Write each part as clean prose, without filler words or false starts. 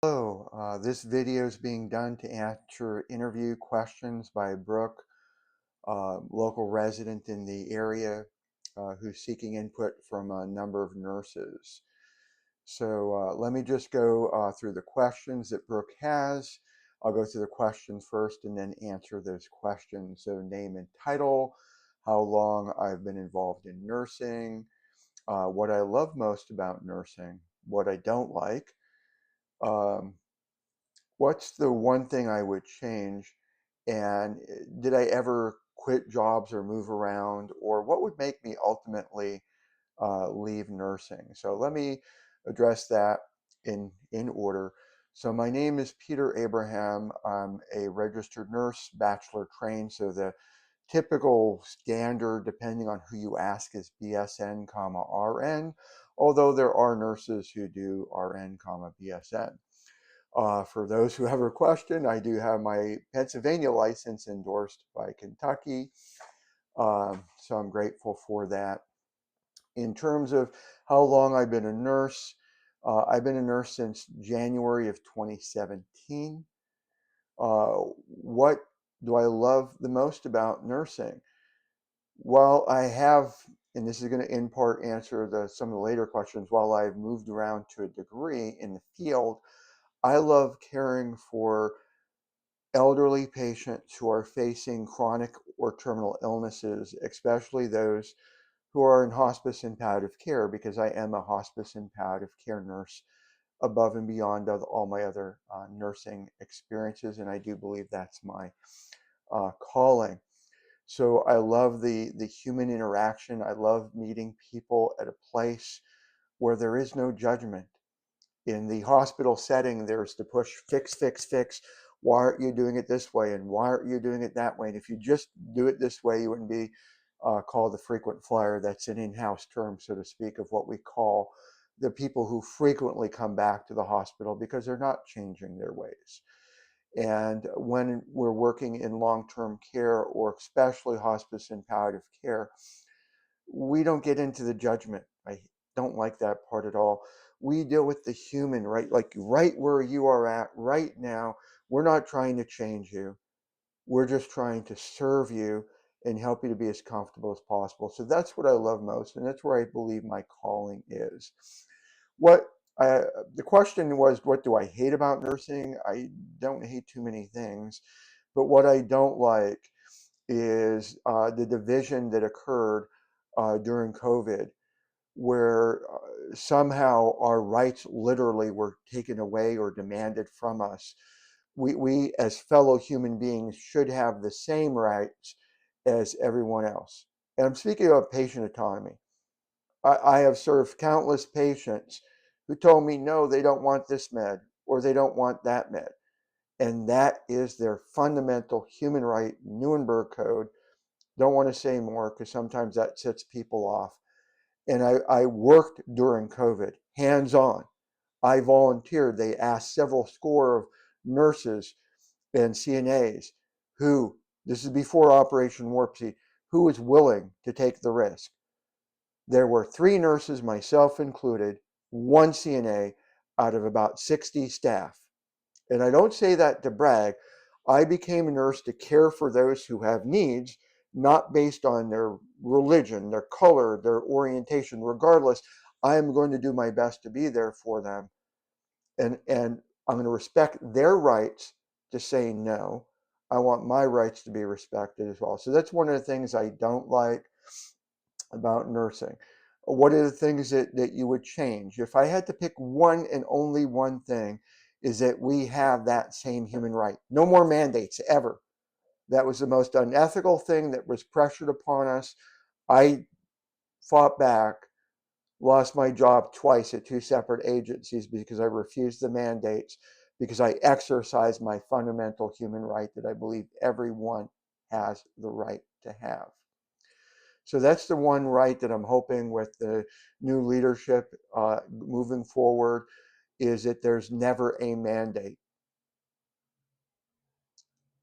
Hello, this video is being done to answer interview questions by Brooke, local resident in the area who's seeking input from a number of nurses. So let me just go through the questions that Brooke has. I'll go through the questions first and then answer those questions. So name and title, how long I've been involved in nursing, what I love most about nursing, what I don't like. Um, What's the one thing I would change? And did I ever quit jobs or move around? Or what would make me ultimately leave nursing? So let me address that in order. So my name is Peter Abraham. I'm a registered nurse, bachelor trained. So the typical standard, depending on who you ask, is BSN, comma RN, although there are nurses who do RN, comma BSN. For those who have a question, I do have my Pennsylvania license endorsed by Kentucky, so I'm grateful for that. In terms of how long I've been a nurse, I've been a nurse since January of 2017. What do I love the most about nursing? Well, I have, and this is going to in part answer some of the later questions, while I've moved around to a degree in the field, I love caring for elderly patients who are facing chronic or terminal illnesses, especially those who are in hospice and palliative care, because I am a hospice and palliative care nurse above and beyond all my other nursing experiences, and I do believe that's my calling. So I love the human interaction. I love meeting people at a place where there is no judgment. In the hospital setting, there's the push, fix, fix, fix. Why aren't you doing it this way? And why aren't you doing it that way? And if you just do it this way, you wouldn't be called the frequent flyer. That's an in-house term, so to speak, of what we call the people who frequently come back to the hospital because they're not changing their ways. And when we're working in long-term care, or especially hospice and palliative care, we don't get into the judgment. I don't like that part at all. We deal with the human, right? Like right where you are at right now. We're not trying to change you. We're just trying to serve you and help you to be as comfortable as possible. So that's what I love most, and that's where I believe my calling is. What I, the question was, what do I hate about nursing? I don't hate too many things, but what I don't like is the division that occurred during COVID, where somehow our rights literally were taken away or demanded from us. We, as fellow human beings, should have the same rights as everyone else. And I'm speaking of patient autonomy. I have served countless patients who told me, no, they don't want this med or they don't want that med. And that is their fundamental human right, Nuremberg Code. Don't want to say more because sometimes that sets people off. And I worked during COVID, hands on. I volunteered. They asked several score of nurses and CNAs who, this is before Operation Warp Speed, who was willing to take the risk. There were 3 nurses, myself included, 1 CNA out of about 60 staff. And I don't say that to brag. I became a nurse to care for those who have needs, not based on their religion, their color, their orientation. Regardless, I am going to do my best to be there for them. And I'm going to respect their rights to say no. I want my rights to be respected as well. So that's one of the things I don't like about nursing. What are the things that you would change? If I had to pick one and only one thing, is that we have that same human right. No more mandates ever. That was the most unethical thing that was pressured upon us. I fought back, lost my job twice at 2 separate agencies because I refused the mandates, because I exercised my fundamental human right that I believe everyone has the right to have. So that's the one right that I'm hoping with the new leadership moving forward, is that there's never a mandate.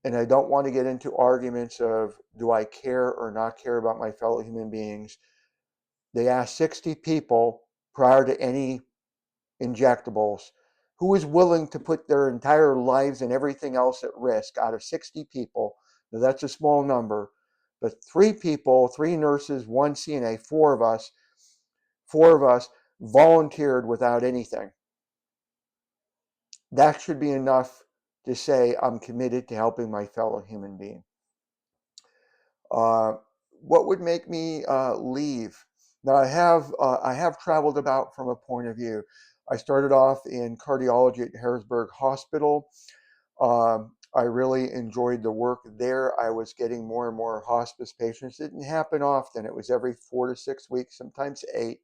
And I don't want to get into arguments of, do I care or not care about my fellow human beings? They asked 60 people prior to any injectables, who is willing to put their entire lives and everything else at risk out of 60 people. Now that's a small number, but three people, three nurses, one CNA, four of us volunteered without anything. That should be enough to say I'm committed to helping my fellow human being. Uh, what would make me leave? Now I have traveled about from a point of view. I started off in cardiology at Harrisburg Hospital. I really enjoyed the work there. I was getting more and more hospice patients. It didn't happen often. It was every 4 to 6 weeks, sometimes 8.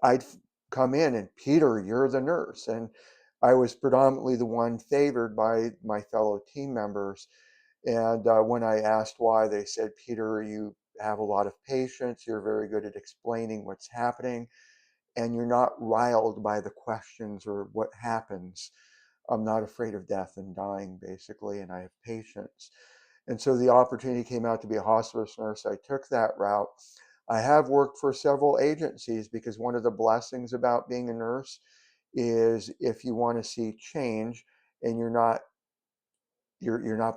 I'd come in and, Peter, you're the nurse. And I was predominantly the one favored by my fellow team members. And when I asked why, they said, Peter, you have a lot of patience. You're very good at explaining what's happening, and you're not riled by the questions or what happens. I'm not afraid of death and dying, basically, and I have patience. And so the opportunity came out to be a hospice nurse. I took that route. I have worked for several agencies because one of the blessings about being a nurse is if you want to see change and you're not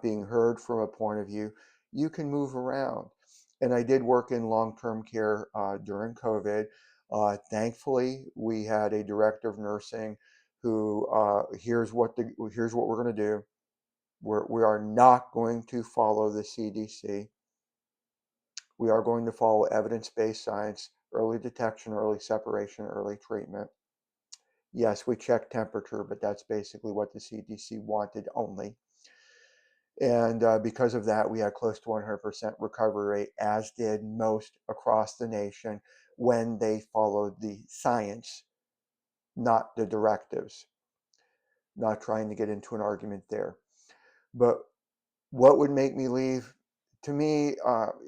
being heard from a point of view, you can move around. And I did work in long-term care during COVID. Thankfully, we had a director of nursing who here's what we're going to do. We are not going to follow the CDC. We are going to follow evidence-based science, early detection, early separation, early treatment. Yes, we check temperature, but that's basically what the CDC wanted only. And because of that, we had close to 100% recovery rate, as did most across the nation when they followed the science, not the directives. Not trying to get into an argument there. But what would make me leave? To me,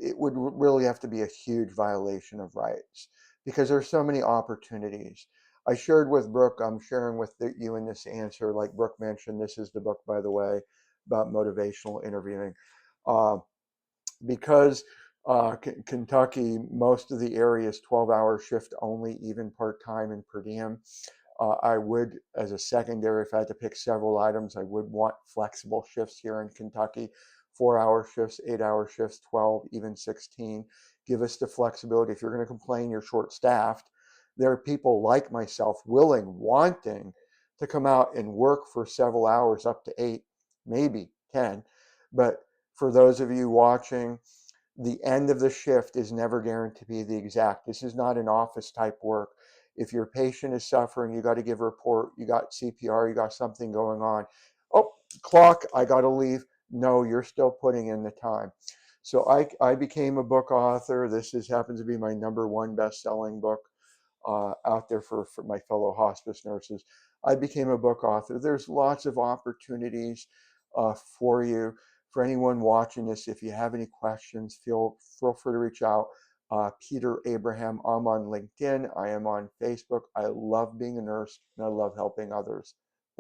it would really have to be a huge violation of rights because there's so many opportunities. I shared with Brooke, I'm sharing with you in this answer, like Brooke mentioned, this is the book, by the way, about motivational interviewing. Uh, because Kentucky, most of the area is 12-hour shift only, even part-time and per diem. I would, as a secondary, if I had to pick several items, I would want flexible shifts here in Kentucky, 4-hour shifts, 8-hour shifts, 12, even 16. Give us the flexibility. If you're going to complain you're short-staffed, there are people like myself willing, wanting to come out and work for several hours, up to 8, maybe 10. But for those of you watching, the end of the shift is never guaranteed to be the exact. This is not an office type work. If your patient is suffering, you got to give a report. You got CPR, you got something going on. Oh, clock, I got to leave. No, you're still putting in the time. So I became a book author. Happens to be my #1 best-selling book out there for my fellow hospice nurses. I became a book author. There's lots of opportunities for you. For anyone watching this, if you have any questions, feel free to reach out. Peter Abraham, I'm on LinkedIn. I am on Facebook. I love being a nurse and I love helping others.